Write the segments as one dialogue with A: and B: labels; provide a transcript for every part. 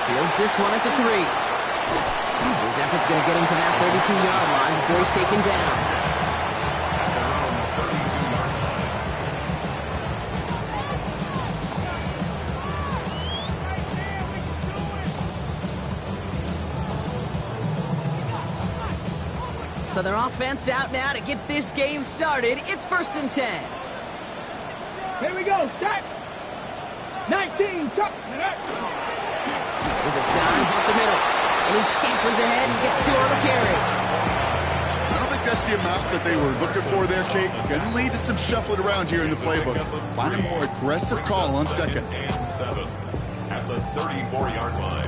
A: Fields this one at the 3. His effort's going to get him to that 32-yard line before he's taken down. So their offense out now to get this game started. It's 1st and 10.
B: Here we go. Start. 19. Chuck.
A: There's a dive up the middle. And he scampers ahead and gets 2 on the carry.
C: I don't think that's the amount that they were looking for there, Kate. Going to lead to some shuffling around here in the playbook. Find a more aggressive call on 2nd.
D: And 7 at the 34-yard line.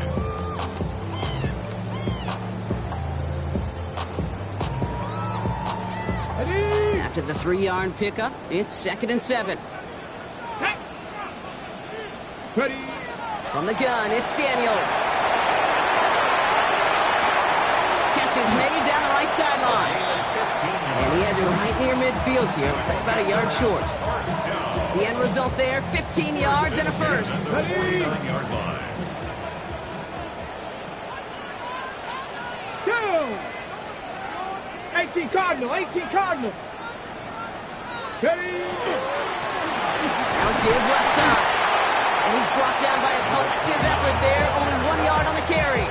A: After the 3-yard pickup, it's 2nd and 7.
B: Ready.
A: From the gun, it's Daniels. Catch is made down the right sideline. And he has it right near midfield here. Looks like about a yard short. The end result there, 15 yards and a first.
B: Ready. Go. 18 Cardinal. 18 Cardinal. Ready.
A: Now give left side. And he's brought down by a collective effort there. Only 1 yard on the carry.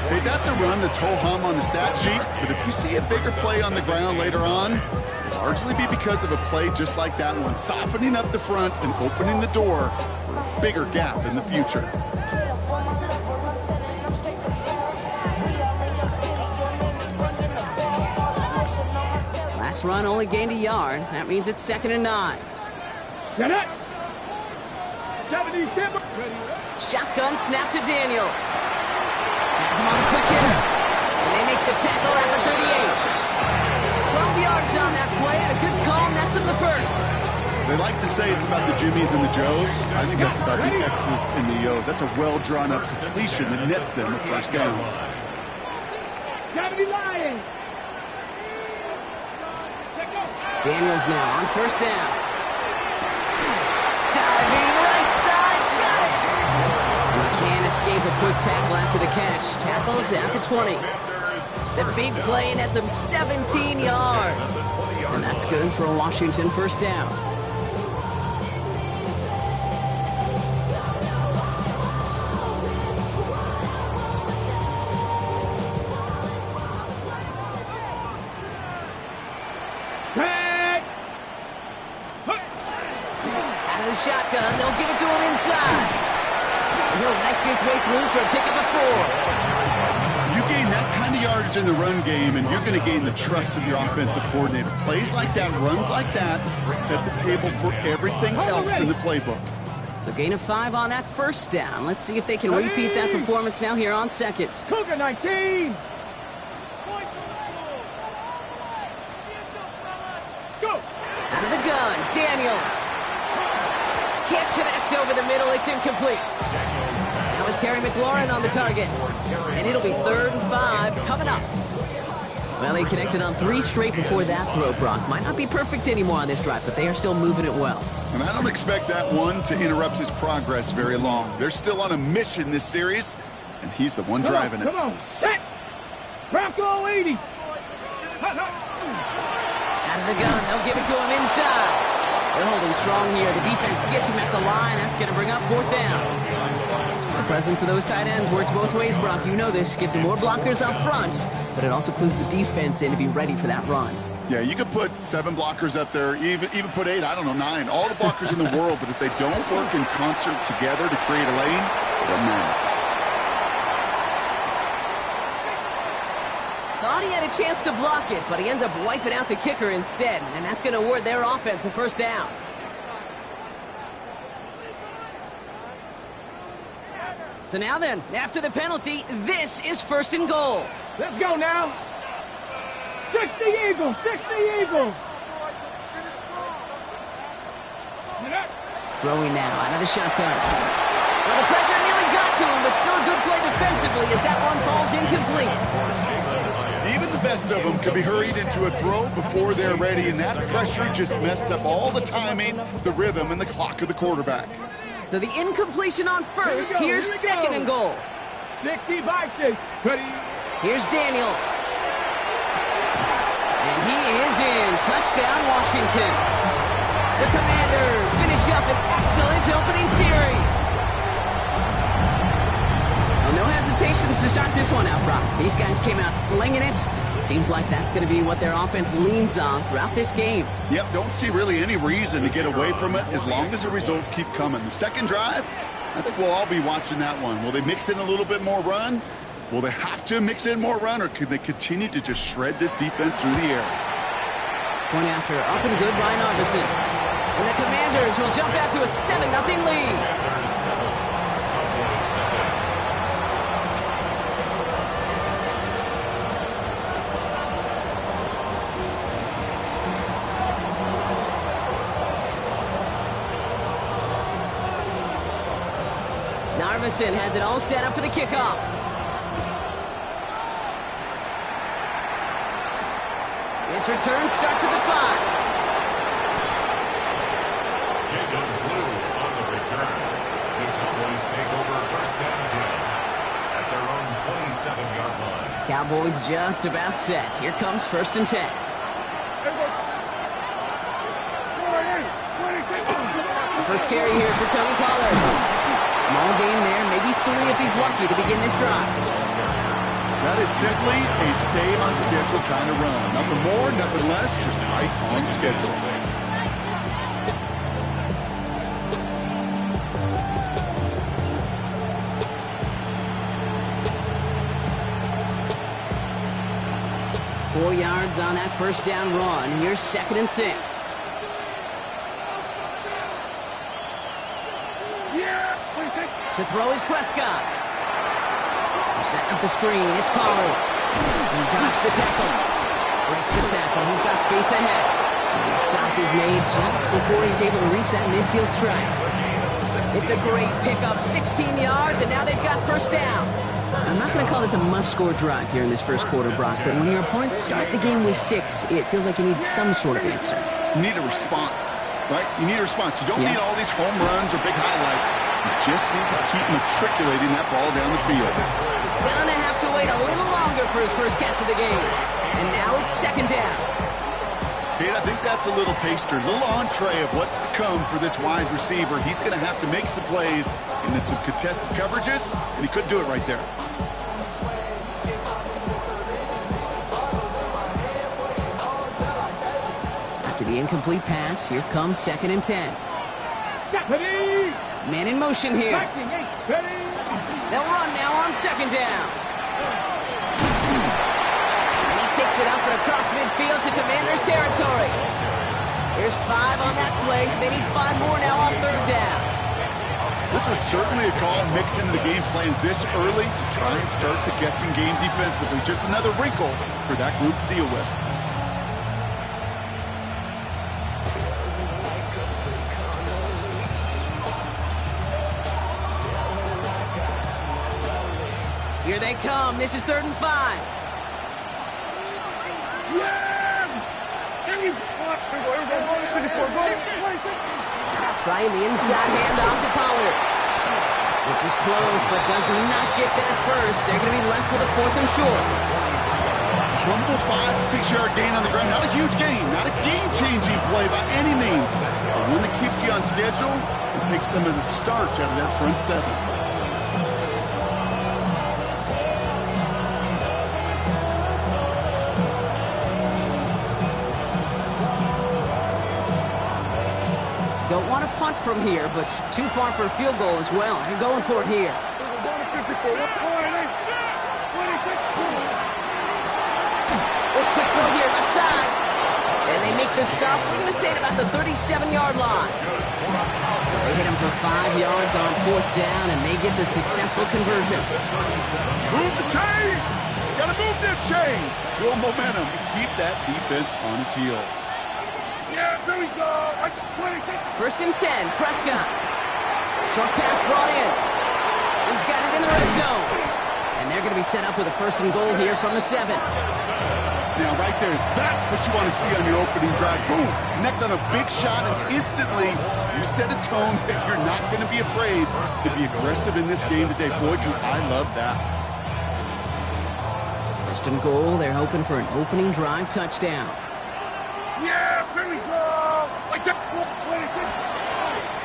C: Hey, that's a run that's ho-hum on the stat sheet, but if you see a bigger play on the ground later on, it'll largely be because of a play just like that one, softening up the front and opening the door for a bigger gap in the future.
A: Last run only gained a yard. That means it's 2nd and 9.
B: Get it. 70 Timber.
A: Shotgun snap to Daniels. Has him on a quick hitter. And they make the tackle at the 38. 12 yards on that play and a good call nets him the first.
C: They like to say it's about the Jimmies and the Joes. I think that's about the X's and the O's. That's a well-drawn-up completion that nets them a first down.
B: 70 Lions.
A: Daniels now on 1st down. Diving right side, got it! And he can't escape a quick tackle after the catch. Tackles at the 20. The big play nets him 17 yards. And that's good for a Washington 1st down. Shotgun, they'll give it to him inside. And he'll knife his way through for a pickup of 4.
C: You gain that kind of yardage in the run game, and you're going to gain the trust of your offensive coordinator. Plays like that, runs like that, set the table for everything else in the playbook.
A: So gain of 5 on that 1st down. Let's see if they can repeat that performance now here on 2nd.
B: Cougar 19. Go.
A: Out of the gun, Daniels. Can't connect over the middle. It's incomplete. That was Terry McLaurin on the target. And it'll be 3rd and 5 coming up. Well, they connected on 3 straight before that throw, Brock. Might not be perfect anymore on this drive, but they are still moving it well.
C: And I don't expect that one to interrupt his progress very long. They're still on a mission this series, and he's the one driving it.
B: Come on, set. Bronco 80.
A: Out of the gun, they'll give it to him inside. They're holding strong here. The defense gets him at the line. That's going to bring up 4th down. The presence of those tight ends works both ways, Brock. You know this. Gives them more blockers up front, but it also clues the defense in to be ready for that run.
C: Yeah, you could put 7 blockers up there, even put 8, I don't know, 9. All the blockers in the world, but if they don't work in concert together to create a lane, they're mad.
A: Thought he had a chance to block it, but he ends up wiping out the kicker instead, and that's going to award their offense a 1st down. So now then, after the penalty, this is 1st and goal.
B: Let's go now. 60 Eagles, 60 Eagles.
A: Throwing now out of the shotgun. Well, the pressure nearly got to him, but still a good play defensively as that one falls incomplete.
C: Even the best of them could be hurried into a throw before they're ready, and that pressure just messed up all the timing, the rhythm, and the clock of the quarterback.
A: So the incompletion on first. Here's second and goal.
B: 60 by 6. Ready?
A: Here's Daniels. And he is in. Touchdown, Washington. The Commanders finish up an excellent opening series. Well, no hesitations to start this one out, Brock. These guys came out slinging it. Seems like that's going to be what their offense leans on throughout this game.
C: Yep, don't see really any reason to get away from it as long as the results keep coming. The second drive, I think we'll all be watching that one. Will they mix in a little bit more run? Will they have to mix in more run, or could they continue to just shred this defense through the air?
A: Point after, up and good by Narvison. And the Commanders will jump out to a 7-0 lead. Narvison has it all set up for the kickoff. His return starts at the 5.
D: Jacobs Blue on the return. The Cowboys take over first down 10 at their own 27-yard line.
A: Cowboys just about set. Here comes first and 10. First carry here for Tony Pollard. Small gain there, maybe 3 if he's lucky to begin this drive.
C: That is simply a stay-on-schedule kind of run. Nothing more, nothing less, just right on schedule. Four yards on that first down run. Here's second and 6. To throw is Prescott. Setting up the screen. It's Pollard. He dodged the tackle. Breaks the tackle. He's got space ahead. And the stop is made just before he's able to reach that midfield strike. It's a great pickup. 16 yards, and now they've got first down. I'm not going to call this a must-score drive here in this first quarter, Brock, but when your opponents start the game with 6, it feels like you need some sort of answer. You need a response, right? You need a response. You don't need all these home runs or big highlights. You just need to keep matriculating that ball down the field.
A: Gonna have to wait a little longer for his first catch of the game. And now it's second down.
C: Kate, I think that's a little taster, a little entree of what's to come for this wide receiver. He's going to have to make some plays into some contested coverages, and he couldn't do it right there.
A: After the incomplete pass, here comes second and 10. Man in motion here. They'll run now on second down. And he takes it up and across midfield to Commanders territory. There's 5 on that play. They need 5 more now on third down.
C: This was certainly a call mixed into the game plan this early to try and start the guessing game defensively. Just another wrinkle for that group to deal with.
A: Here they come. This is 3rd and 5. Trying the inside handoff to Pollard. This is close, but does not get there first. They're going to be left with a 4th and short.
C: Humble 5 to 6 yard gain on the ground. Not a huge gain, not a game-changing play by any means. But one that keeps you on schedule and takes some of the starch out of that front 7.
A: Don't want to punt from here, but too far for a field goal as well. They're going for it here. A quick throw here, left side. And they make the stop. We're going to say it about the 37-yard line. So they hit him for 5 yards on 4th down, and they get the successful conversion.
C: Move the chain! Gotta move that chain! Build momentum. Keep that defense on its heels.
B: Yeah, there we go.
A: 1st and 10, Prescott. Short pass brought in. He's got it in the red zone. And they're going to be set up with a 1st and goal here from the 7.
C: Now, right there, that's what you want to see on your opening drive. Boom! Connect on a big shot, and instantly you set a tone that you're not going to be afraid to be aggressive in this game today. Boy, do I love that.
A: First and goal, they're hoping for an opening drive touchdown.
B: Yeah, here we go.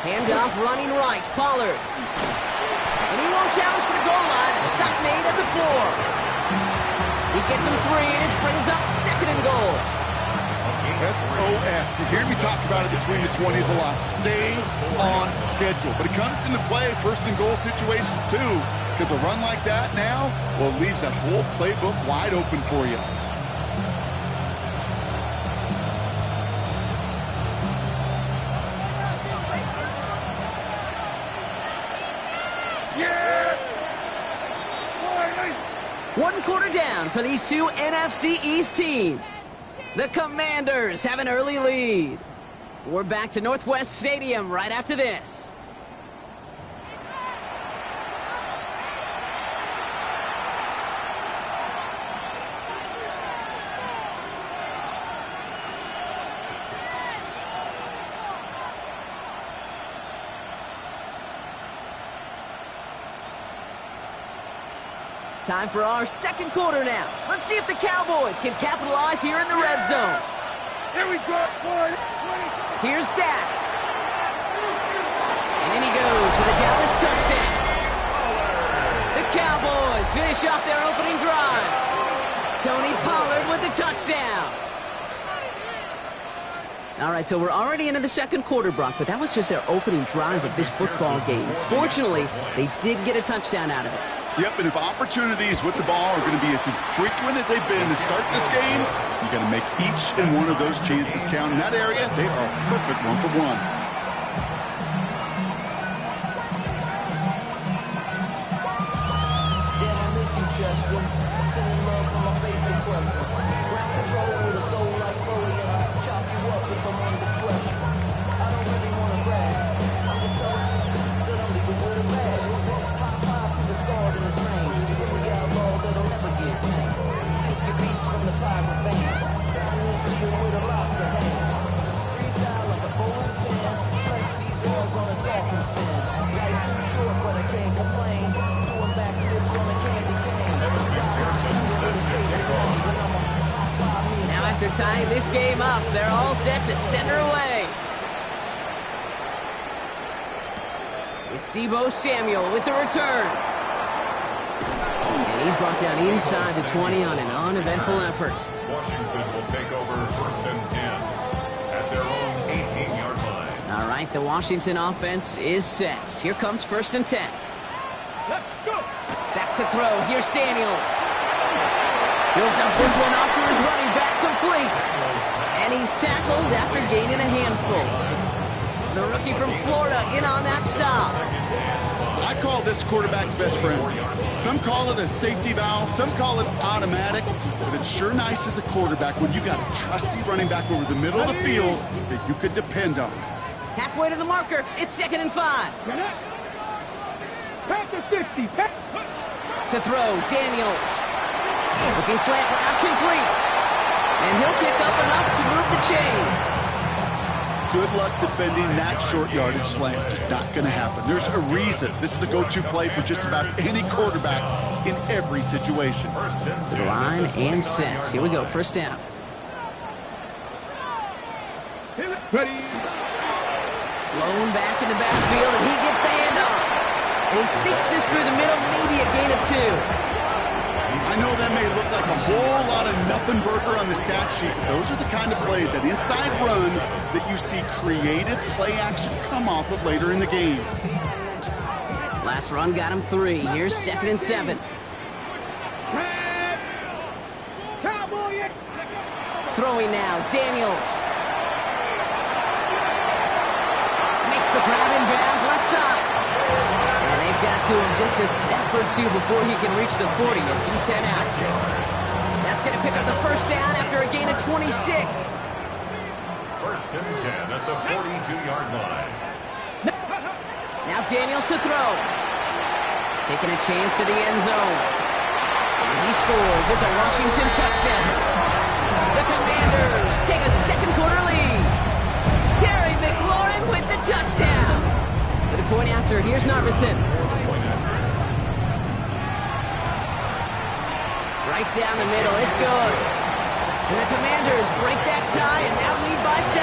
A: Handoff running right, Pollard. And he won't challenge for the goal line. A stop made at the 4. He gets him 3, and this brings up second and goal.
C: SOS. You hear me talk about it between the 20s a lot. Stay on schedule. But it comes into play first and goal situations too. Because a run like that now, well, leaves that whole playbook wide open for you.
A: One quarter down for these two NFC East teams. The Commanders have an early lead. We're back to Northwest Stadium right after this. Time for our second quarter now. Let's see if the Cowboys can capitalize here in the red zone.
B: Here we go, boys.
A: Here's Dak. And in he goes for the Dallas touchdown. The Cowboys finish off their opening drive. Tony Pollard with the touchdown. All right, so we're already into the second quarter, Brock, but that was just their opening drive of this football game. Fortunately, they did get a touchdown out of it.
C: Yep, and if opportunities with the ball are going to be as infrequent as they've been to start this game, you got to make each and one of those chances count. In that area, they are a perfect 1-for-1.
E: Damn, I miss you, Chester. I'm sending love from my face compressor. Ground control with a soul like Chloe, and I'll chop you up if I'm under pressure. I don't really want to brag. I'm just telling you that I'm leaving with a bag. High five to the scarred in this range. From the outlaw that'll never get tamed. Biscuit beats from the pirate band. Stainless steel with a lobster hand. Freestyle like a bowling pin. Flex these balls on a dolphin fin. Life's too short, but I can't complain. Doing backflips on a candy cane.
A: Now after tying this game up, they're all set to send her away. It's Deebo Samuel with the return. And he's brought down inside the 20 on an uneventful effort.
D: Washington will take over first and 10 at their own 18-yard line.
A: All right, the Washington offense is set. Here comes first and 10.
B: Let's go.
A: Back to throw. Here's Daniels. He'll dump this one off to his running back, complete. And he's tackled after gaining a handful. The rookie from Florida in on that stop.
C: I call this quarterback's best friend. Some call it a safety valve, some call it automatic, but it's sure nice as a quarterback when you got a trusty running back over the middle of the field that you could depend on.
A: Halfway to the marker. It's 2nd and 5.
B: Pass to 60.
A: To throw, Daniels. Looking slant route, complete. And he'll pick up enough to move the chains.
C: Good luck defending that short yardage slant. Just not going to happen. There's a reason this is a go-to play for just about any quarterback in every situation.
A: To the line and set. Here we go, first down.
B: Ready.
A: Blown back in the backfield, and he gets the handoff. And he sneaks this through the middle, maybe a gain of 2.
C: I know that may look like a whole lot of nothing burger on the stat sheet, but those are the kind of plays, that inside run, that you see creative play action come off of later in the game.
A: Last run got him 3. Here's 2nd and 7.
B: Cowboy.
A: Throwing now, Daniels. Makes the grab in bounds, left side. And they've got to him just a step or 2 before he can reach the 40 as he's sent out. That's going to pick up the first down after a gain of 26.
D: First and 10 at the 42-yard line.
A: Now Daniels to throw. Taking a chance to the end zone. And he scores. It's a Washington touchdown. the Commanders take a second quarter lead. Terry McLaurin with the touchdown. With a point after, here's Narvison. Right down the middle, it's good. And the Commanders break that tie and now lead by 7.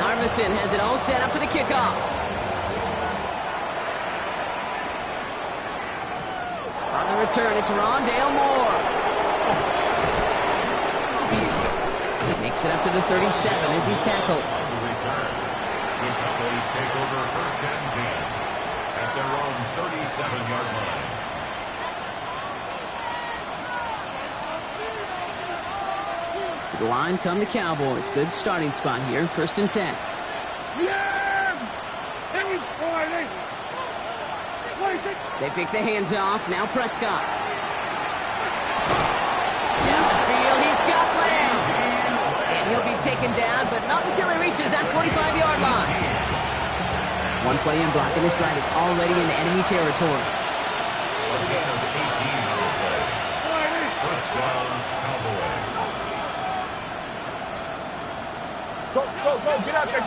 A: Narvison has it all set up for the kickoff. On the return, it's Rondale Moore. Makes it up to the 37 as he's tackled.
D: On the return, the Cowboys take over first and 10 at their own 37-yard line.
A: To the line come the Cowboys. Good starting spot here, first and 10. They pick the hands off. Now Prescott. Down the field, he's got land. And he'll be taken down, but not until he reaches that 45-yard line. One play in blocking this drive is already in enemy territory.
D: A gain of 18 on the play. First down, Cowboys.
B: Go, get out there.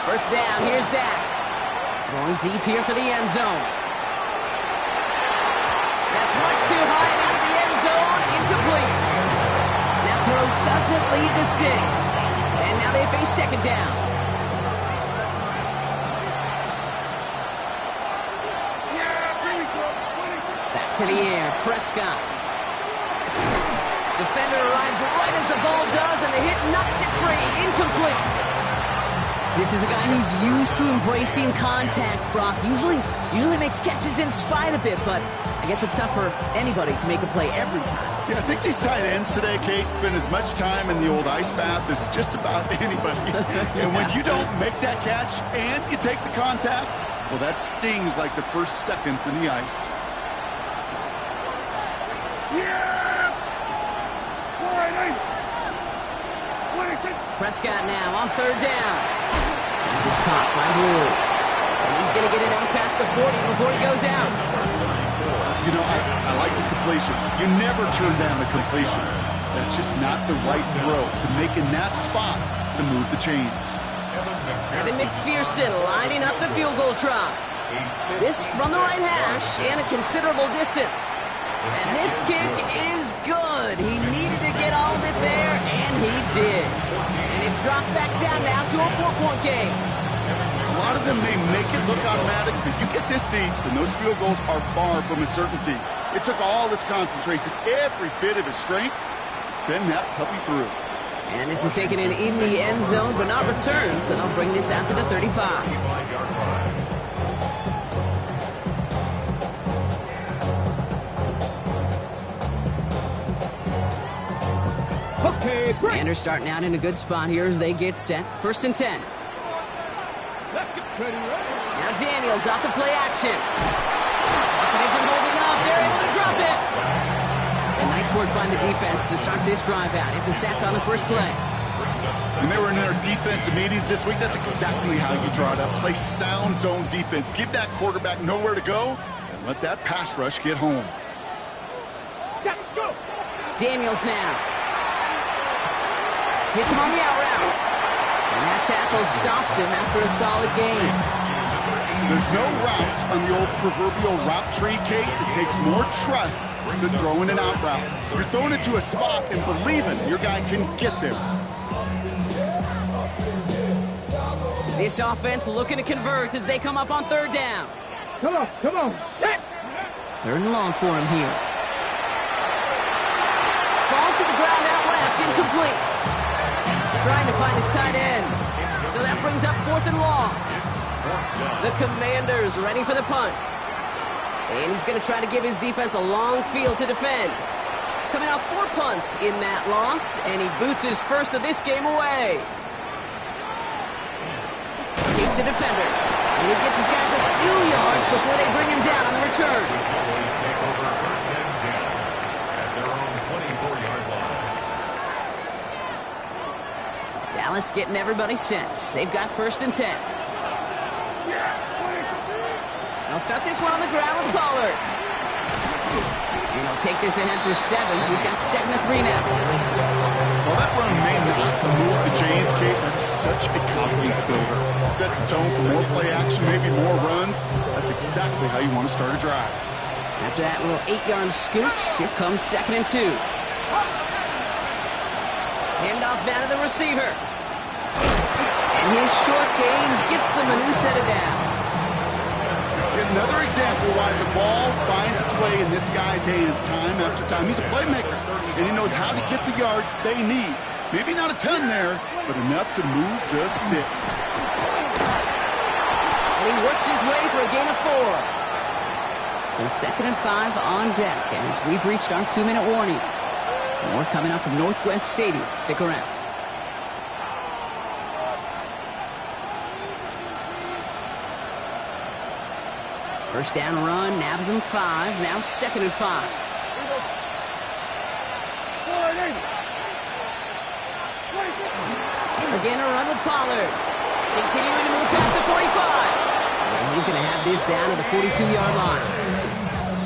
A: First down, here's Dak. Going deep here for the end zone. That's much too high and out of the end zone. Incomplete. That throw doesn't lead to 6. And now they face second down. Back to the air, Prescott. Defender arrives right as the ball does, and the hit knocks it free. Incomplete. This is a guy who's used to embracing contact, Brock. Usually makes catches in spite of it, but I guess it's tough for anybody to make a play every time.
C: Yeah, I think these tight ends today, Kate, spend as much time in the old ice bath as just about anybody. And when you don't make that catch and you take the contact, well, that stings like the first seconds in the ice.
A: Prescott now on third down. This is caught by Blue. And he's going to get it out past the 40 before he goes out.
C: You know, I like the completion. You never turn down the completion. That's just not the right throw to make in that spot to move the chains.
A: Evan McPherson lining up the field goal try. This from the right hash and a considerable distance. And this kick is good. He needed to get all of it there, and he did. And it's dropped back down now to a 4-point game.
C: A lot of them may make it look automatic, but you get this deep, and those field goals are far from a certainty. It took all his concentration, every bit of his strength, to send that puppy through.
A: And this is taken in the end zone, but not returned, so they'll bring this out to the 35. Commanders starting out in a good spot here as they get set. First and 10. Now Daniels off the play action. Bucket isn't holding up. They're able to drop it. And nice work by the defense to start this drive out. It's a sack on the first play.
C: When they were in their defensive meetings this week, that's exactly how you draw it up. Play sound zone defense. Give that quarterback nowhere to go and let that pass rush get home.
A: Daniels now. Hits him on the out route. And that tackle stops him after a solid gain.
C: There's no routes on the old proverbial route tree, Kate. It takes more trust than throwing an out route. You're throwing it to a spot and believing your guy can get there.
A: This offense looking to convert as they come up on third down.
B: Come on. Set.
A: Third and long for him here. Falls to the ground out left, incomplete. Trying to find his tight end. So that brings up fourth and long. The Commanders ready for the punt. And he's going to try to give his defense a long field to defend. Coming out 4 punts in that loss, and he boots his first of this game away. Escapes a defender. And he gets his guys a few yards before they bring him down on the return.
D: Cowboys take over first and 10 at their own 24-yard line.
A: Dallas getting everybody set. They've got 1st and 10. They'll start this one on the ground with Pollard. And he'll take this ahead for 7. We've got 2nd and 3 now.
C: Well, that run may not move the chains, Kate. That's such a confidence builder. It sets the tone for more play action, maybe more runs. That's exactly how you want to start a drive.
A: After that little 8-yard scoot, here comes 2nd and 2. Handoff down to the receiver. And his short gain gets them a new set of downs.
C: Another example why the ball finds its way in this guy's hands time after time. He's a playmaker, and he knows how to get the yards they need. Maybe not a ton there, but enough to move the sticks.
A: And he works his way for a gain of 4. So 2nd and 5 on deck as we've reached our 2-minute warning. More coming up from Northwest Stadium. Stick around. First down run, nabs him 5. Now 2nd and 5. Again, a run with Pollard. Continuing to move past the 45. And he's going to have this down to the 42-yard line.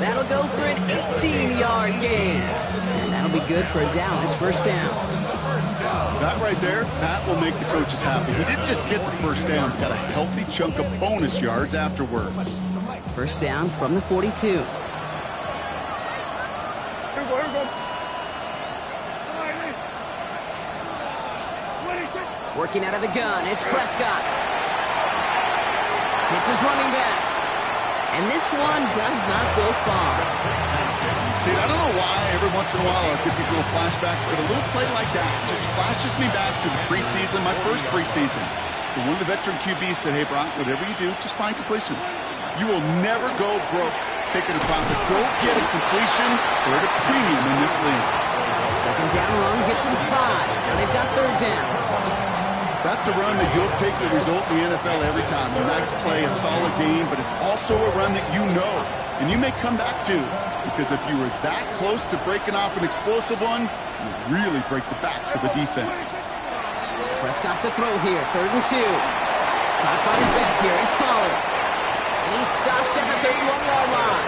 A: That'll go for an 18-yard gain. And that'll be good for a Dallas 1st down.
C: That right there, that will make the coaches happy. He didn't just get the 1st down. He got a healthy chunk of bonus yards afterwards.
A: 1st down from the 42. Working out of the gun, it's Prescott. It's his running back. And this one does not go far.
C: Kate, I don't know why every once in a while I'll get these little flashbacks, but a little play like that just flashes me back to the preseason, my first preseason. And one of the veteran QBs said, hey, Brock, whatever you do, just find completions. You will never go broke taking a profit. Go get a completion or at a premium in this league.
A: 2nd down run gets him 5. Now they've got 3rd down.
C: That's a run that you'll take the result in the NFL every time. A nice play, a solid game, but it's also a run that you know, and you may come back to, because if you were that close to breaking off an explosive one, you really break the backs of a defense.
A: Prescott to throw here, 3rd and 2. Caught by his back here, it's Pollard. And he's stopped at the 31-yard line.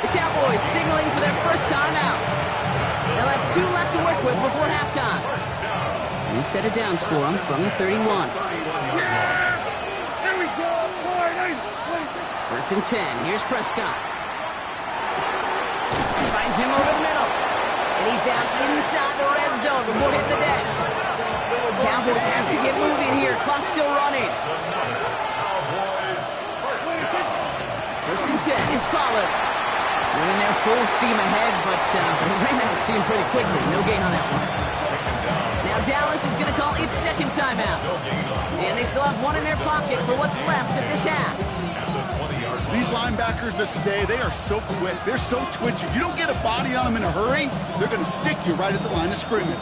A: The Cowboys signaling for their 1st time out. They'll have 2 left to work with before halftime. New set of downs for him from the 31.
B: Here we go.
A: 1st and 10. Here's Prescott. Finds him over the middle. And he's down inside the red zone before hitting the deck. Cowboys have to get moving here. Clock still running. 1st and 10. It's Pollard. Running there full steam ahead, but he ran out of steam pretty quickly. No gain on that one. Now Dallas is going to call its 2nd timeout. And they still have 1 in their pocket for what's left of this half.
C: These linebackers of today, they are so quick. They're so twitchy. You don't get a body on them in a hurry, they're going to stick you right at the line of scrimmage.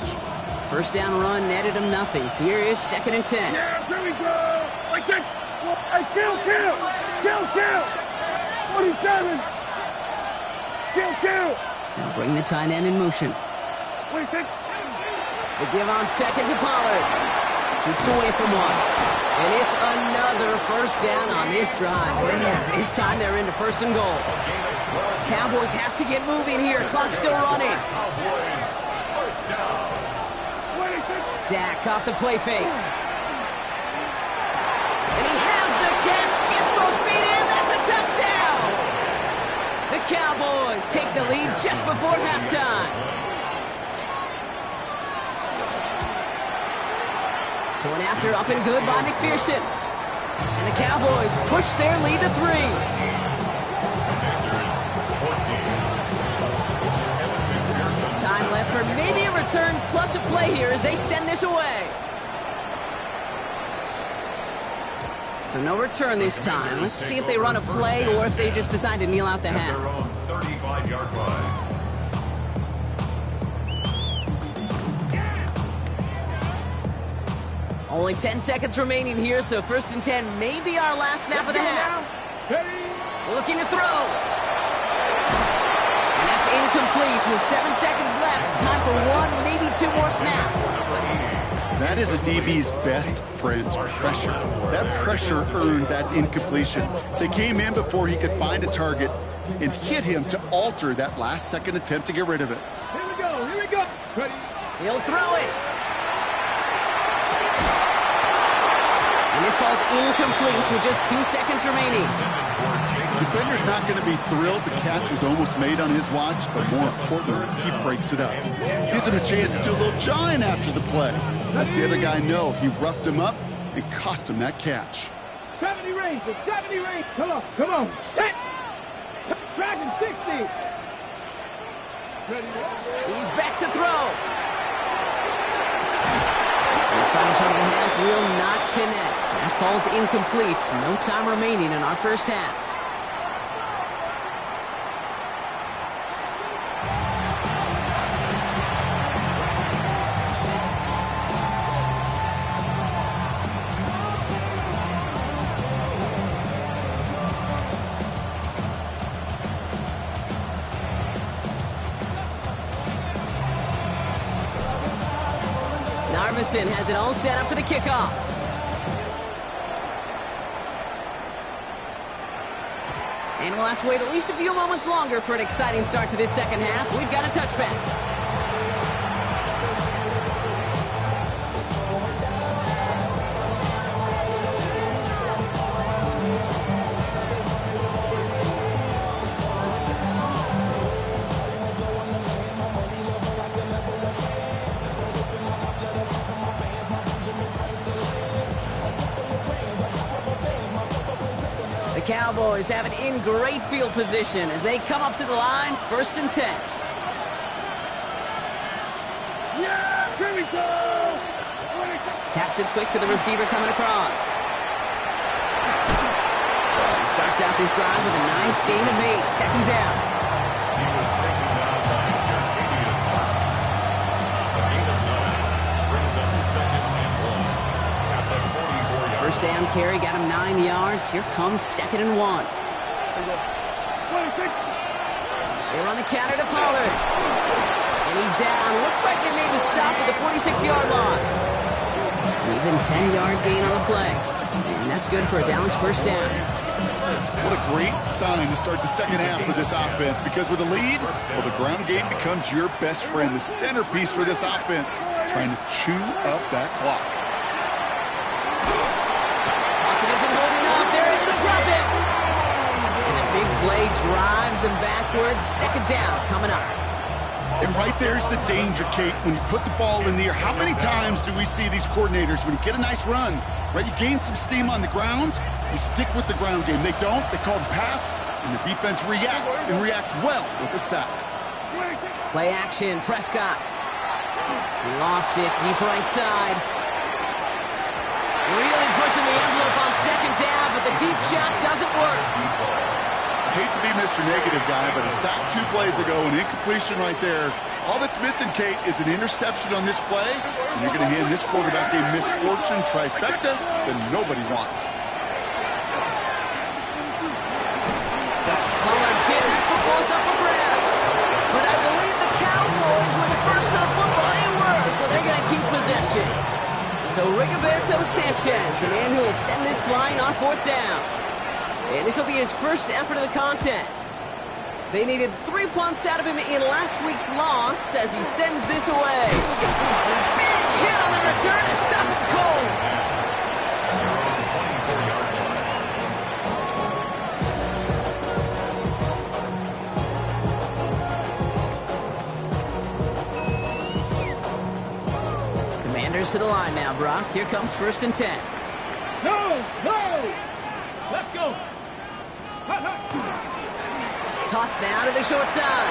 A: 1st down run netted him nothing. Here is 2nd and 10.
B: Yeah, here we go. Like that. Hey, kill. 27. Kill.
A: Now bring the tight end in motion.
B: 26.
A: They give on 2nd to Pollard. Shoots away from 1. And it's another 1st down on this drive. Man, this time they're into 1st and goal. Cowboys have to get moving here. Clock's still running. Dak off the play fake. And he has the catch. Gets both feet in. That's a touchdown. The Cowboys take the lead just before halftime. Point after up and good by McPherson. And the Cowboys push their lead to 3. Time left for maybe a return plus a play here as they send this away. So no return this time. Let's see if they run a play or if they just decide to kneel out the half.
D: Their own 35-yard line.
A: Only 10 seconds remaining here, so 1st and 10 may be our last snap of the half. Looking to throw. And that's incomplete with 7 seconds left. Time for 1, maybe need 2 more snaps.
C: That is a DB's best friend, pressure. That pressure earned that incompletion. They came in before he could find a target and hit him to alter that last-second attempt to get rid of it.
B: Here we go, here we go. Ready?
A: He'll throw it. And this ball's incomplete with just 2 seconds remaining.
C: The defender's not going to be thrilled the catch was almost made on his watch, but more importantly, he breaks it up. Gives him a chance to do a little jawing after the play. Lets the other guy know he roughed him up and cost him that catch.
B: 70 range, 70 range. Come on, come on. Set. Dragon 60. Ready?
A: He's back to throw. This final shot of the half will not connect. That ball's incomplete. No time remaining in our first half. Narvison has it all set up for the kickoff. And we'll have to wait at least a few moments longer for an exciting start to this second half. We've got a touchback. The Cowboys have it in great field position as they come up to the line, 1st and 10.
B: Yeah, here we go.
A: Taps it quick to the receiver coming across. He starts out this drive with a nice gain of 8, 2nd down.
D: He was taken down by Jartanius Martin. A gain of 9 brings up 2nd and 1 at the 44-yard.
A: First down carry got him 9 yards. Here comes 2nd and 1.
B: 26.
A: They run the counter to Pollard. And he's down. Looks like they made the stop at the 46-yard line. An even 10-yard gain on the play. And that's good for a Dallas first down.
C: What a great sign to start the second half for this offense, because with a lead, well, the ground game becomes your best friend, the centerpiece for this offense, trying to chew up that clock.
A: Pocket isn't holding up. They're able to drop it. And the big play drives them backwards. 2nd down coming up.
C: And right there's the danger, Kate, when you put the ball in the air. How many times do we see these coordinators, when you get a nice run, right, you gain some steam on the ground, you stick with the ground game. They don't. They call the pass, and the defense reacts, and reacts well with a sack.
A: Play action, Prescott. He lofts it deep right side. Really pushing the envelope on 2nd down, but the deep shot doesn't work.
C: I hate to be Mr. Negative guy, but a sack 2 plays ago, an incompletion right there. All that's missing, Kate, is an interception on this play, and you're going to hand this quarterback a misfortune trifecta that nobody wants.
A: Pollard's hit. That football's up for grabs. But I believe the Cowboys were the first to the football. They were, so they're going to keep possession. So Rigoberto Sanchez, the man who will send this flying on 4th down. And this will be his first effort of the contest. They needed 3 punts out of him in last week's loss as he sends this away. Big hit on the return to stop him cold. Commanders to the line now, Brock. Here comes 1st and 10.
B: No, no. Let's go.
A: Toss now to the short side.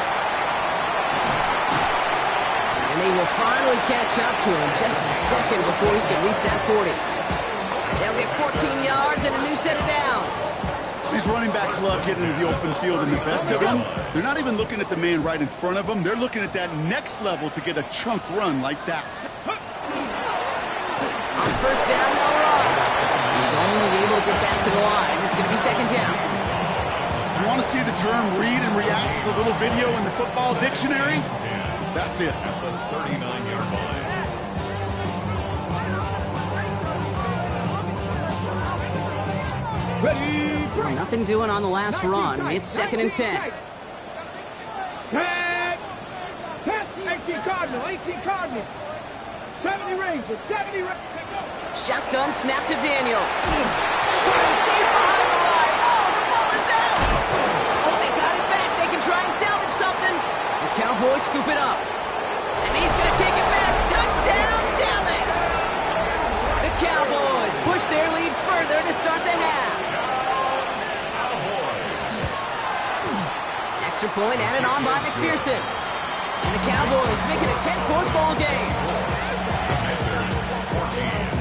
A: And they will finally catch up to him just a second before he can reach that 40. They'll get 14 yards and a new set of downs.
C: These running backs love getting into the open field, and the best of them, they're not even looking at the man right in front of them. They're looking at that next level to get a chunk run like that.
A: On 1st down, they'll run. He's only able to get back to the line. It's going to be 2nd down.
C: You want to see the term read and react to the little video in the football dictionary? That's it.
D: At the 39-yard line.
B: Ready, break.
A: Nothing doing on the last run. It's 2nd and 10.
B: 10. 18 Cardinal, 18 Cardinal. 70 Rangers, 70 Rangers.
A: Shotgun snap to Daniels. Going deep behind the line. Oh, the ball is out. Oh, they got it back. They can try and salvage something. The Cowboys scoop it up. And he's going to take it back. Touchdown, Dallas. The Cowboys push their lead further to start the half. Extra point added on by McPherson. And the Cowboys make it a 10-point ball game.
D: Commanders 14.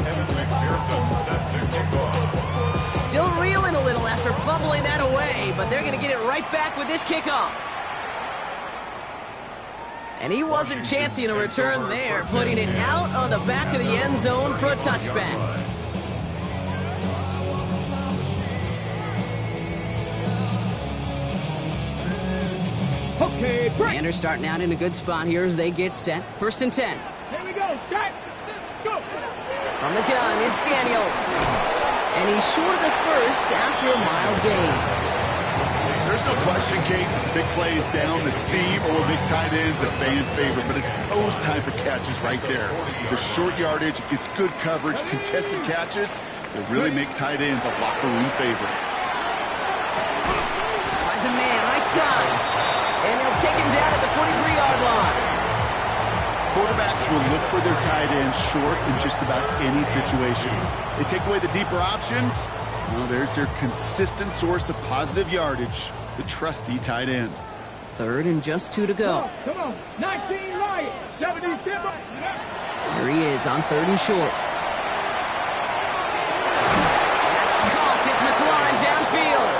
D: Evan McPherson set to kick off.
A: Still reeling a little after fumbling that away, but they're going to get it right back with this kickoff. And he wasn't chancing a return there, putting it out on the back of the end zone for a touchback.
B: Okay, break.
A: Commanders starting out in a good spot here as they get set. 1st and 10.
B: Here we go, set, go.
A: From the gun, it's Daniels. And he's short of the first after a mild gain.
C: There's no question, Kate. Big plays down the seam or big tight ends a fan favorite, but it's those type of catches right there. The short yardage, it's good coverage, contested catches that really make tight ends a locker room favorite.
A: Finds a man, right side. And they'll take him down at the 43-yard line.
C: Quarterbacks will look for their tight end short in just about any situation. They take away the deeper options. Well, there's their consistent source of positive yardage, the trusty tight end.
A: 3rd and just 2 to go.
B: Come on, 19 Lions, 70 Timber.
A: Here he is on 3rd and short. That's caught. It's McLaurin downfield.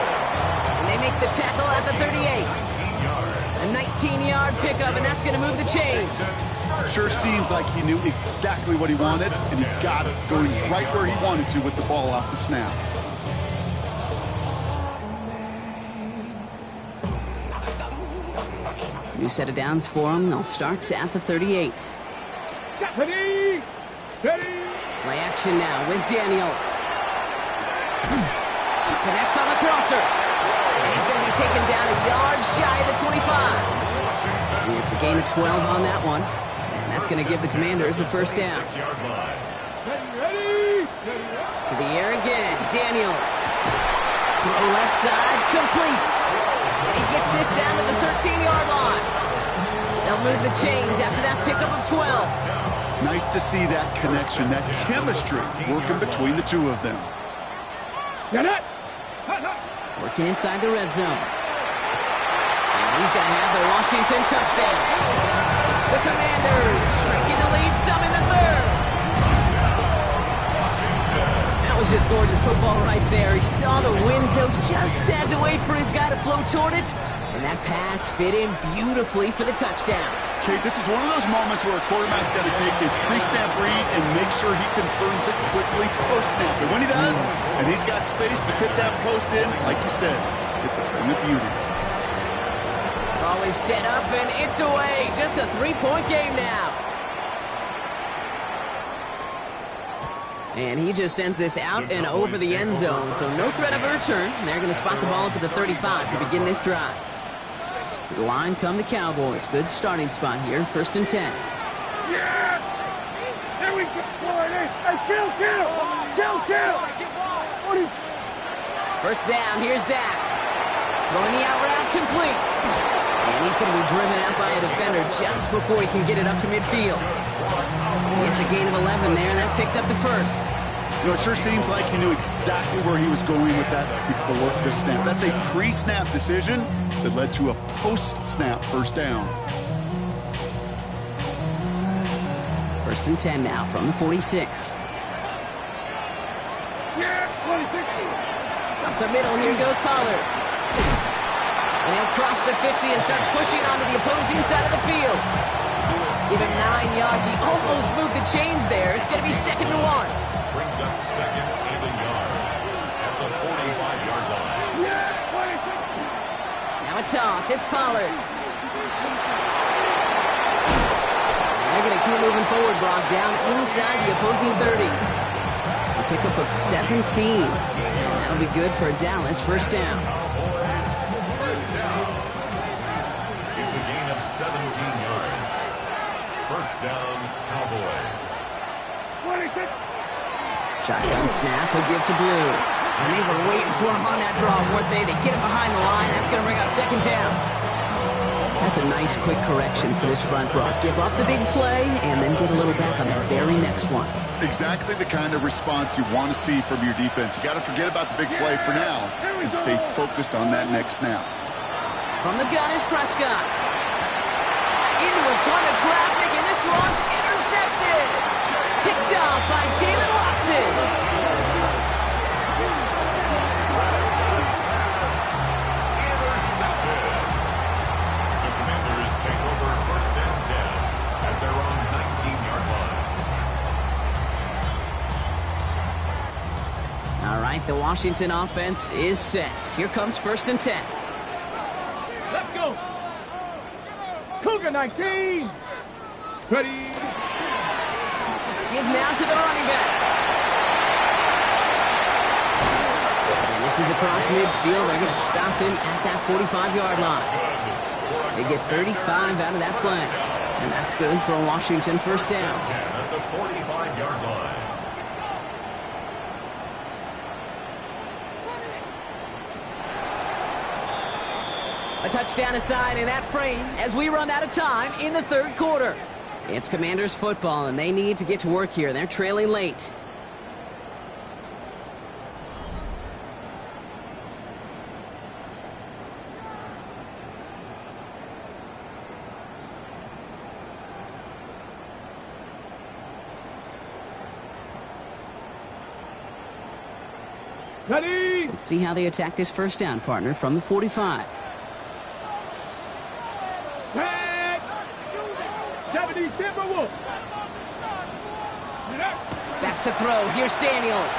A: And they make the tackle at the 38. A 19-yard pickup, and that's going to move the chains.
C: Sure seems like he knew exactly what he wanted, and he got it going right where he wanted to with the ball off the snap.
A: New set of downs for him. They'll start at the 38.
B: Ready, ready.
A: Play action now with Daniels. Connects on the crosser. And he's going to be taken down a yard shy of the 25. It's a gain of 12 on that one. And that's going to give the Commanders a 1st down.
B: Ready, ready.
A: To the air again. Daniels. Throw left side. Complete. And he gets this down to the 13-yard line. They'll move the chains after that pickup of 12.
C: Nice to see that connection, that chemistry working between the two of them.
B: Get it.
A: Working inside the red zone. And he's going to have the Washington touchdown. The Commanders shrinking the lead some in the 3rd. That was just gorgeous football right there. He saw the window, just had to wait for his guy to flow toward it. And that pass fit in beautifully for the touchdown.
C: Kate, this is one of those moments where a quarterback's got to take his pre-snap read and make sure he confirms it quickly post-snap. And when he does, and he's got space to fit that post in, like you said, it's a thing of beauty.
A: Always set up, and it's away. Just a 3-point game now. And he just sends this out and over the end zone, so no threat of a return. They're going to spot the ball up at the 35 to begin this drive. To the line come the Cowboys. Good starting spot here, 1st and 10.
B: Yeah! There we go. Hey, kill! What is...
A: 1st down, here's Dak. Throwing the out route complete. And he's going to be driven out by a defender just before he can get it up to midfield. It's a gain of 11 there, and that picks up the 1st.
C: You know, it sure seems like he knew exactly where he was going with that before the snap. That's a pre-snap decision that led to a post-snap 1st down.
A: 1st and 10 now from the 46.
B: Yeah, 26.
A: Up the middle, here goes Pollard. And he'll cross the 50 and start pushing onto the opposing side of the field. Give him 9 yards. He almost moved the chains there. It's going to be 2nd and 1.
D: Brings up 2nd and a yard at the 45-yard line.
B: Yeah, 26.
A: Now a toss. It's Pollard. They're going to keep moving forward, Brock, down inside the opposing 30. A pickup of 17. And that'll be good for Dallas. First down.
D: First down. It's a gain of 17 yards. First down, Cowboys.
B: 26.
A: Shotgun snap. He'll give to Blue. And they were waiting for him on that draw, weren't they? They get him behind the line. That's going to bring out second down. That's a nice, quick correction for this front, Brock. Give up the big play and then get a little back on the very next one.
C: Exactly the kind of response you want to see from your defense. You got to forget about the big play for now and stay focused on that next snap.
A: From the gun is Prescott. Into a ton of traffic, and this one's intercepted. Picked off by Jalen Watson. All right, the Washington offense is set. Here comes first and 10.
B: Let's go. Cougar 19. Ready.
A: Give now to the running back. And this is across midfield. They're going to stop him at that 45-yard line. They get 35 out of that play. And that's good for a Washington first down.
D: At the 45-yard line.
A: A touchdown aside in that frame as we run out of time in the third quarter. It's Commanders football, and they need to get to work here. They're trailing late.
B: Ready.
A: Let's see how they attack this first down, partner, from the 45.
B: 70 Timberwolves.
A: Back to throw. Here's Daniels.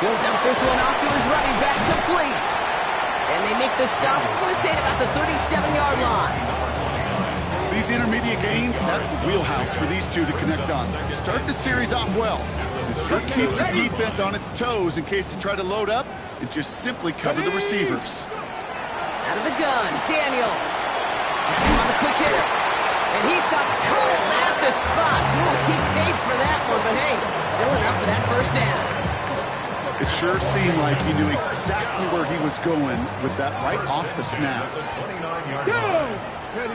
A: He'll dump this one off to his running back, complete. And they make the stop, I'm going to say, at about the 37-yard line.
C: These intermediate gains, that's the wheelhouse for these two to connect on. Start the series off well. It sure keeps the defense on its toes in case they try to load up and just simply cover the receivers.
A: Out of the gun, Daniels. That's him on the quick hitter. And he stopped cold at the spot. Won't keep paid for that one, but hey, still enough for that first down.
C: It sure seemed like he knew exactly where he was going with that right off the snap.
B: Go. Ready.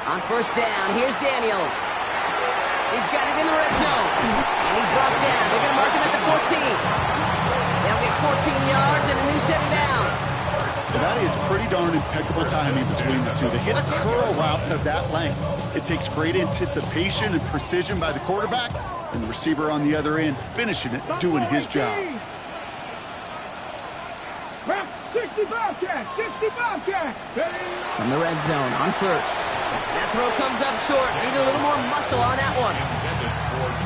A: On first down, here's Daniels. He's got it in the red zone. And he's brought down. They're going to mark him at the 14. They'll get 14 yards and a new set of downs.
C: That is pretty darn impeccable timing between the two. They hit a curl route of that length. It takes great anticipation and precision by the quarterback, and the receiver on the other end finishing it, doing his job.
B: 65 catch, 65 catch.
A: From the red zone on first. That throw comes up short. Need a little more muscle on that one.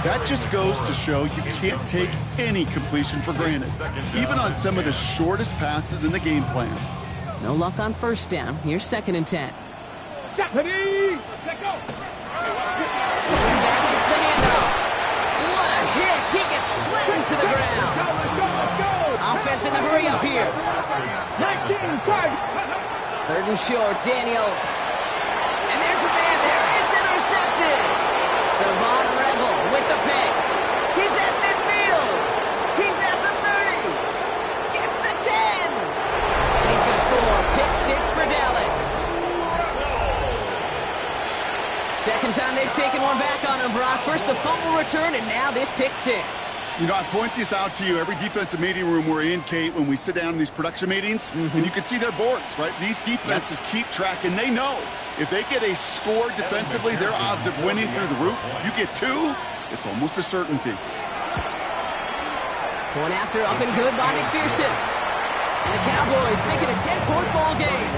C: That just goes to show you can't take any completion for granted, even on some of the shortest passes in the game plan.
A: No luck on first down. Here's second and 10.
B: Ready. Let go.
A: Back gets the handoff. What a hit. He gets flattened to the ground.
B: Let's go.
A: Offense in the hurry up here.
B: 19,
A: Third and short, Daniels. And there's a man there. It's intercepted. Savon Rebel with the pick. He's at midfield. He's at the 30. Gets the 10. And he's going to score. Pick 6 for Dallas. Second time they've taken one back on him, Brock. First the fumble return, and now this pick 6.
C: You know, I point this out to you every defensive meeting room we're in, Kate, when we sit down in these production meetings, and you can see their boards, right? These defenses keep track, and they know if they get a score defensively, their odds of winning through the roof. You get 2, it's almost a certainty.
A: Point after up and good by McPherson. And the Cowboys make it a 10-point ball game.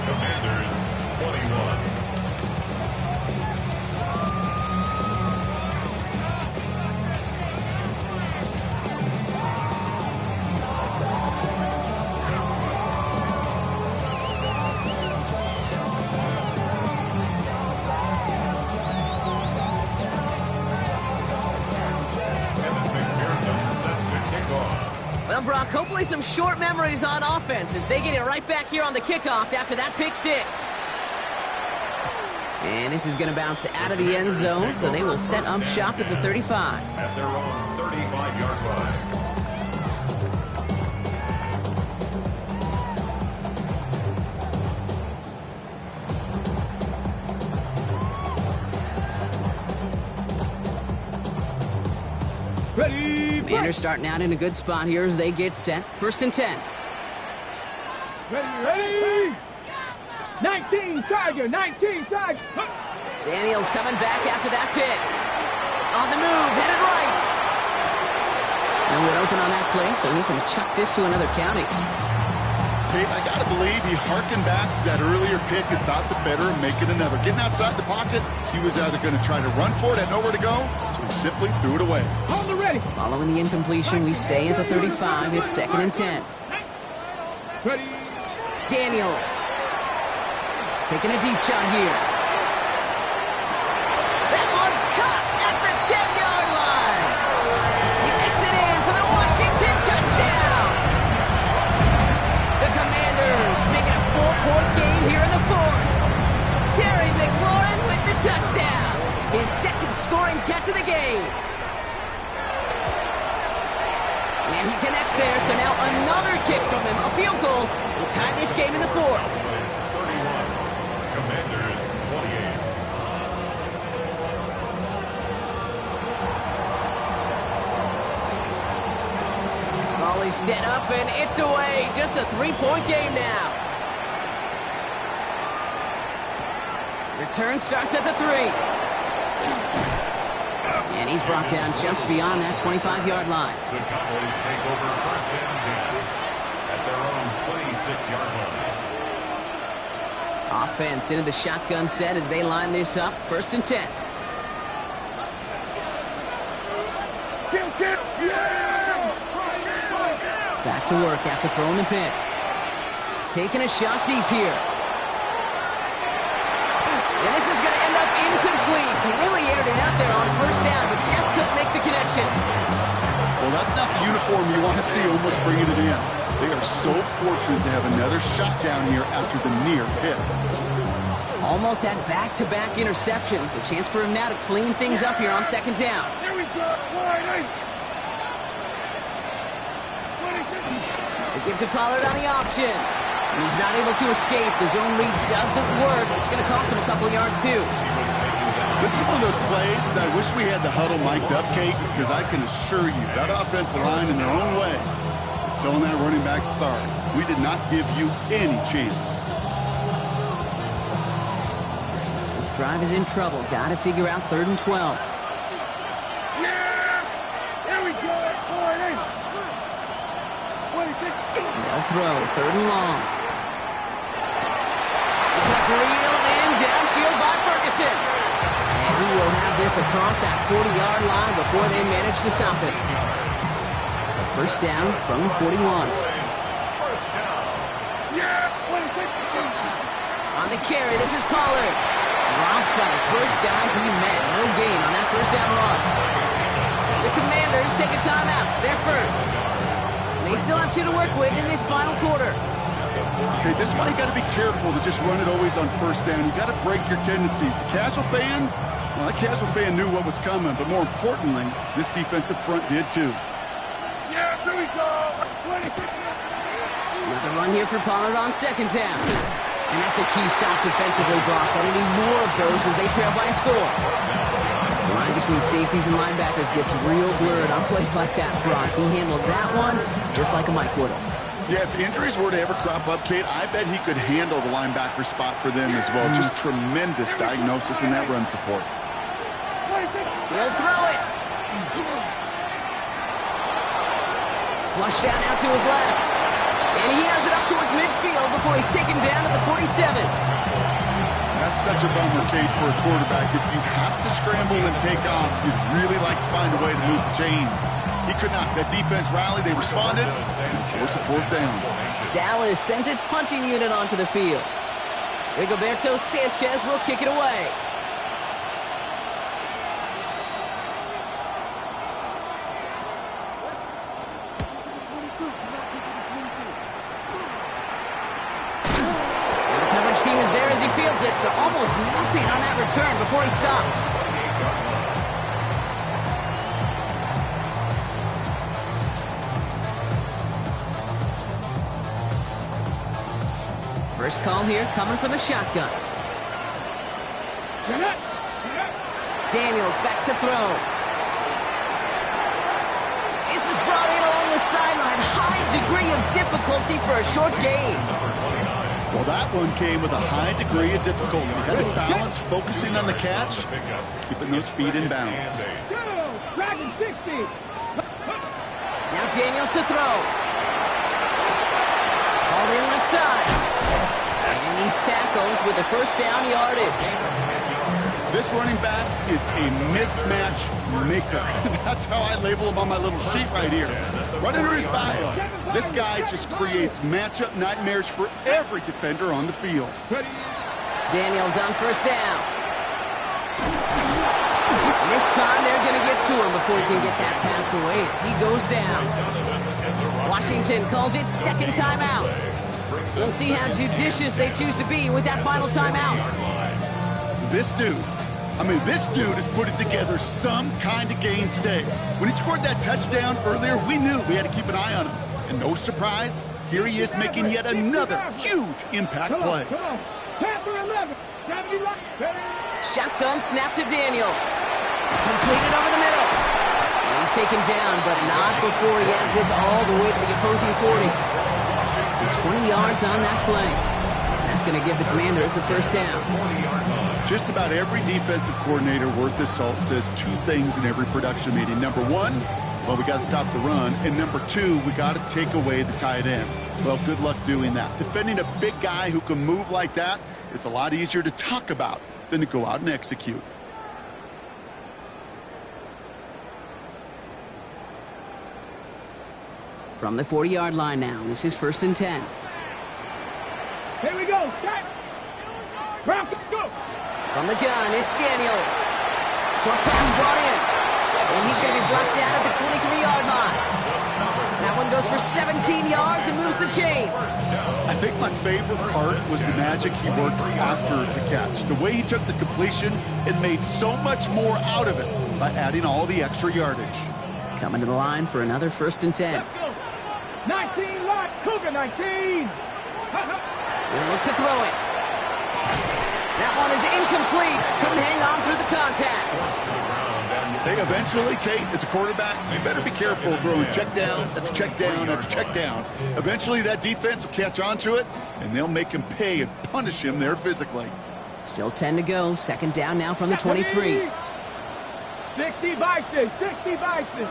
D: Commanders 21.
A: Well, Brock, hopefully some short memories on offense as they get it right back here on the kickoff after that pick six. And this is going to bounce out of the end zone, so they will set up shop at the 35.
D: At their own 35-yard line.
B: Ready,
A: Commanders starting out in a good spot here as they get set. 1st and 10.
B: ready. 19 Tiger, 19 Tiger.
A: Daniels coming back after that pick. On the move, headed right. No one open on that play, so he's going to chuck this to another county.
C: Kate, I got to believe he harkened back to that earlier pick and thought the better of making another. Getting outside the pocket, he was either going to try to run for it, had nowhere to go, so he simply threw it away.
B: Hold the ready.
A: Following the incompletion, we stay at the 35. It's 2nd and 10.
B: Ready.
A: Daniels taking a deep shot here. That one's caught at the 10-yard line. He makes it in for the Washington touchdown. The Commanders make it a 4-point game here in the 4th. Terry McLaurin with the touchdown. His 2nd scoring catch of the game. And he connects there, so now another kick from him. A field goal will tie this game in the 4th.
D: Commanders 28.
A: Ball is set up and it's away. Just a 3-point game now. Return starts at the 3. And he's brought down just beyond that 25-yard line.
D: The Cowboys take over 1st and 10 at their own 26-yard line.
A: Offense into the shotgun set as they line this up. 1st and 10.
B: Kill.
A: Back to work after throwing the pick. Taking a shot deep here. And this is going to end up incomplete. He really aired it out there on 1st down, but just couldn't make the connection.
C: Well, that's not the uniform you want to see almost bringing it in. They are so fortunate to have another shot down here after the near pick.
A: Almost had back-to-back interceptions. A chance for him now to clean things up here on 2nd down.
B: Here we go. Wide 8.
A: They give to Pollard on the option. And he's not able to escape. The zone read doesn't work. It's going to cost him a couple yards, too.
C: This is one of those plays that I wish we had the huddle mic'd up, Kate, because I can assure you that offensive line in their own way is telling that running back, sorry, we did not give you any chance.
A: This drive is in trouble. Got to figure out 3rd and 12.
B: Yeah! Here we go. Wide 8. 26.
A: They'll throw. 3rd and long. This one's reeled in downfield by Ferguson. And he will have this across that 40-yard line before they manage to stop it. So 1st down from the 41.
B: Yeah! 26.
A: On the carry, this is Pollard. Dropped by the first guy he met. No gain on that 1st down run. The Commanders take a timeout. They're first. They still have 2 to work with in this final quarter.
C: Okay, this is why you got to be careful to just run it always on 1st down. You got to break your tendencies. The casual fan, well, the casual fan knew what was coming, but more importantly, this defensive front did too.
B: Yeah, here we go. 26.
A: Another run here for Pollard on 2nd down. And that's a key stop defensively, Brock. They need more of those as they trail by a score. The line between safeties and linebackers gets real blurred on plays like that, Brock. He handled that one just like a Mike would have.
C: Yeah, if injuries were to ever crop up, Kate, I bet he could handle the linebacker spot for them as well. Just tremendous diagnosis in that run support.
A: He'll throw it. Flush down out to his left. And he has it up towards midfield before he's taken down at the 47.
C: That's such a bummer, Kate, for a quarterback. If you have to scramble and take off, you'd really like to find a way to move the chains. He could not. That defense rallied, they responded, and forced a 4th down.
A: Dallas sends its punching unit onto the field. Rigoberto Sanchez will kick it away. almost nothing on that return before he stopped. First call here coming from the shotgun. Daniels back to throw. This is brought in along the sideline. High degree of difficulty for a short gain.
C: Well, that one came with a high degree of difficulty. Had to balance focusing on the catch, keeping those feet in bounds.
B: Dragon 60.
A: Now Daniels to throw. Ball in left side. And he's tackled with a first down yardage.
C: This running back is a mismatch maker. That's how I label him on my little sheet right here. Right under his bio. This guy just creates matchup nightmares for every defender on the field.
A: Daniels on first down. And this time they're going to get to him before he can get that pass away as he goes down. Washington calls it second timeout. We'll see how judicious they choose to be with that final timeout.
C: This dude has put it together some kind of game today. When he scored that touchdown earlier, we knew we had to keep an eye on him. And no surprise, here he is making yet another huge impact play.
A: Shotgun snap to Daniels. Completed over the middle. And he's taken down, but not before he has this all the way to the opposing 40. So 20 yards on that play. That's going to give the Commanders a first down.
C: Just about every defensive coordinator worth his salt says two things in every production meeting. Number one, well, we got to stop the run. And number two, we got to take away the tight end. Well, good luck doing that. Defending a big guy who can move like that, it's a lot easier to talk about than to go out and execute.
A: From the 40-yard line now, this is 1st and 10.
B: Here we go. Set. Go.
A: From the gun, it's Daniels. Short pass brought in. And he's going to be brought down at the 23-yard line. That one goes for 17 yards and moves the chains.
C: I think my favorite part was the magic he worked after the catch. The way he took the completion and made so much more out of it by adding all the extra yardage.
A: Coming to the line for another 1st and 10.
B: 19 lot, Cougar 19.
A: We'll look to throw it. That one is incomplete. Couldn't hang on through the contact.
C: They eventually, Kate, as a quarterback, you better be careful throwing check down after check down after check down. Eventually that defense will catch on to it, and they'll make him pay and punish him there physically.
A: Still 10 to go. 2nd down now from the 23.
B: 60 Bison, 60 Bison.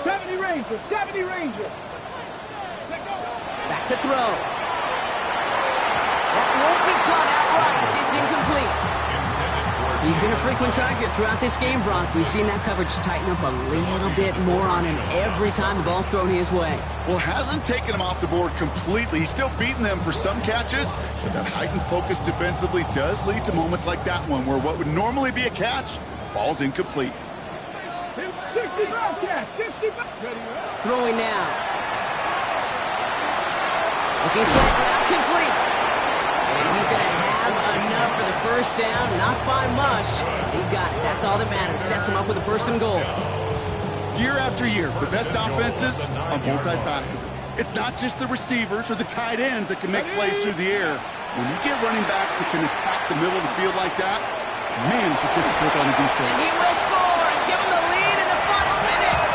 B: 70 Rangers, 70 Rangers.
A: Back to throw. That won't be caught outright. It's incomplete. He's been a frequent target throughout this game, Brock. We've seen that coverage tighten up a little bit more on him every time the ball's thrown his way.
C: Well, hasn't taken him off the board completely. He's still beating them for some catches, but that heightened focus defensively does lead to moments like that one where what would normally be a catch falls incomplete.
B: 60 Bobcat, 60
A: Throwing now. Looking slant route complete. And he's going to have enough for the first down. Not by much. He got it. That's all that matters. Sets him up with a 1st and goal.
C: Year after year, the best offenses are multifaceted. It's not just the receivers or the tight ends that can make plays through the air. When you get running backs that can attack the middle of the field like that, man, it's difficult on the defense.
A: And he will score and give him the lead in the final minute.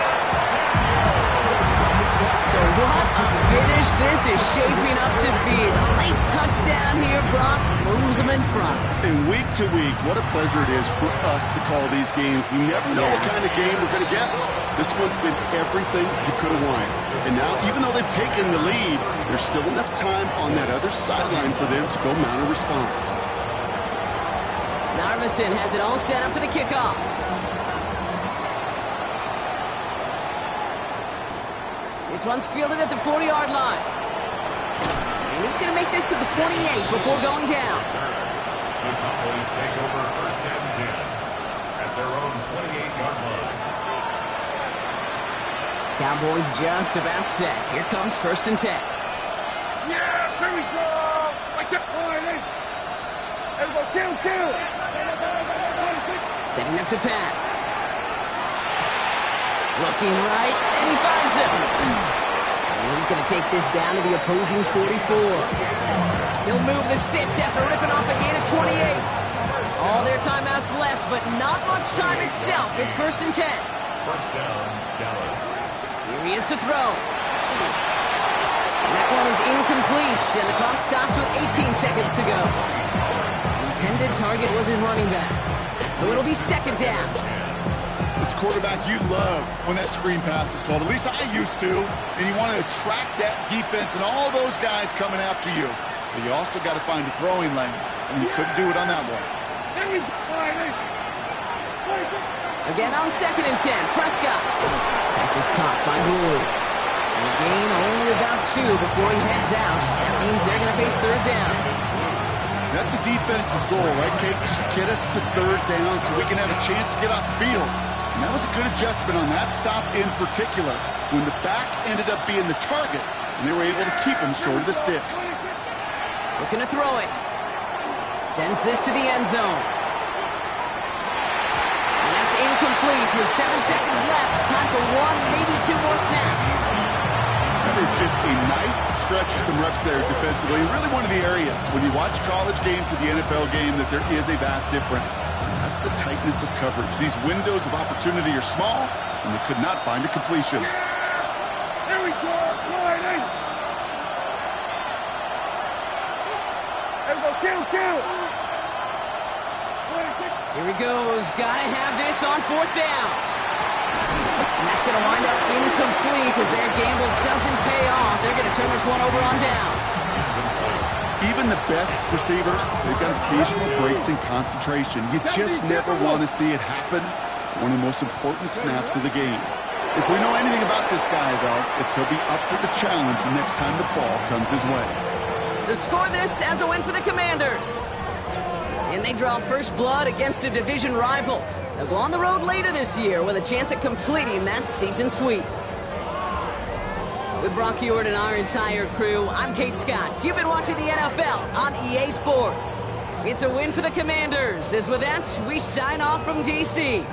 A: So what a finish this is shaping up to be. The late touchdown here, Brock, moves him in front.
C: And week to week, what a pleasure it is for us to call these games. We never know what kind of game we're going to get. This one's been everything you could have wanted. And now, even though they've taken the lead, there's still enough time on that other sideline for them to go mount a response.
A: Narvison has it all set up for the kickoff. This one's fielded at the 40-yard line. And he's going to make this to the 28 before going down.
D: The Cowboys take over 1st and 10 at their own 28-yard line.
A: Cowboys just about set. Here comes 1st and 10.
B: Yeah, here we go. Everybody Kill.
A: Setting up to pass. Looking right, and he finds him. And he's going to take this down to the opposing 44. He'll move the sticks after ripping off a gain of 28. All their timeouts left, but not much time itself. It's 1st and 10.
D: First down, Dallas.
A: Here he is to throw. And that one is incomplete, and the clock stops with 18 seconds to go. Intended target was his running back. So it'll be 2nd down.
C: As a quarterback, you love when that screen pass is called. At least I used to. And you want to attract that defense and all those guys coming after you. But you also got to find a throwing lane. And you couldn't do it on that one.
A: Again on 2nd and 10. Prescott. Pass is caught by Blue. And a gain only about 2 before he heads out. That means they're going to face 3rd down.
C: That's a defense's goal, right, Kate? Just get us to 3rd down so we can have a chance to get off the field. And that was a good adjustment on that stop in particular, when the back ended up being the target, and they were able to keep him short of the sticks.
A: Looking to throw it. Sends this to the end zone. And that's incomplete with 7 seconds left. Time for 1, maybe 2 more snaps.
C: That is just a nice stretch of some reps there defensively. Really one of the areas when you watch college game to the NFL game that there is a vast difference. That's the tightness of coverage. These windows of opportunity are small, and they could not find a completion.
B: Here we go. Line. There we go. Kill.
A: Here he goes. Gotta have this on 4th down. And that's going to wind up incomplete as their gamble doesn't pay off. They're going to turn this one over on downs.
C: Even the best receivers, they've got occasional breaks in concentration. You just never want to see it happen. One of the most important snaps of the game. If we know anything about this guy, though, it's he'll be up for the challenge the next time the ball comes his way.
A: To score this as a win for the Commanders. And they draw first blood against a division rival. They'll go on the road later this year with a chance at completing that season sweep. With Brock Heward and our entire crew, I'm Kate Scott. You've been watching the NFL on EA Sports. It's a win for the Commanders, as with that, we sign off from D.C.